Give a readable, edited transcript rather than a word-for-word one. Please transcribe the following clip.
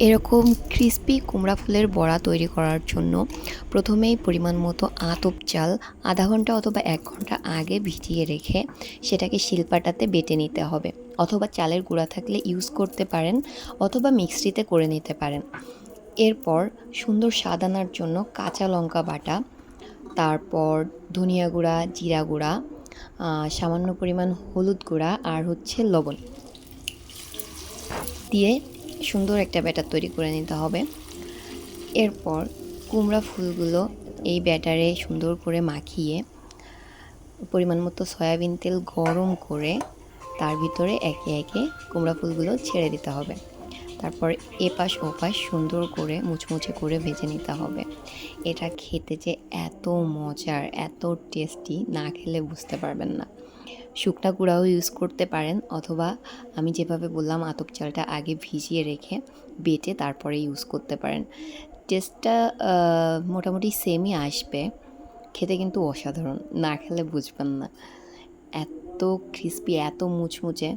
এরকম ক্রিস্পি কুমড়া ফুলের বড়া তৈরি করার জন্য প্রথমেই পরিমাণ মতো আতপ চাল আধা ঘন্টা অথবা ১ ঘন্টা আগে ভিজিয়ে রেখে সেটাকে শিলপাটাতে বেটে নিতে হবে, অথবা চালের গুঁড়া থাকলে ইউজ করতে পারেন, অথবা মিক্সিতে করে নিতে পারেন। এরপর সুন্দর স্বাদ আনার জন্য কাঁচা লঙ্কা বাটা, তারপর ধনিয়া গুঁড়া, জিরা গুঁড়া, সামান্য পরিমাণ হলুদ গুঁড়া আর লবণ দিয়ে সুন্দর একটা ব্যাটার তৈরি করে নিতে হবে। এরপর কুমড়া ফুলগুলো এই ব্যাটারে সুন্দর করে মাখিয়ে পরিমাণ মতো সয়াবিন তেল গরম করে তার ভিতরে একে একে কুমড়া ফুলগুলো ছেড়ে দিতে হবে। তারপর এপাশ ওপাশ সুন্দর করে মুচমুচে করে ভেজে নিতে হবে। এটা খেতে যে এত মজার, এত টেস্টি, না খেলে বুঝতে পারবেন না। শুকনা গুঁড়াও ইউজ করতে পারেন, অথবা আমি যেভাবে বললাম আতপ চালটা আগে ভিজিয়ে রেখে বেটে তারপরে ইউজ করতে পারেন। টেস্টটা মোটামুটি সেমই আসবে, খেতে কিন্তু অসাধারণ, না খেলে বুঝবেন না। এত ক্রিস্পি, এত মুচমুচে।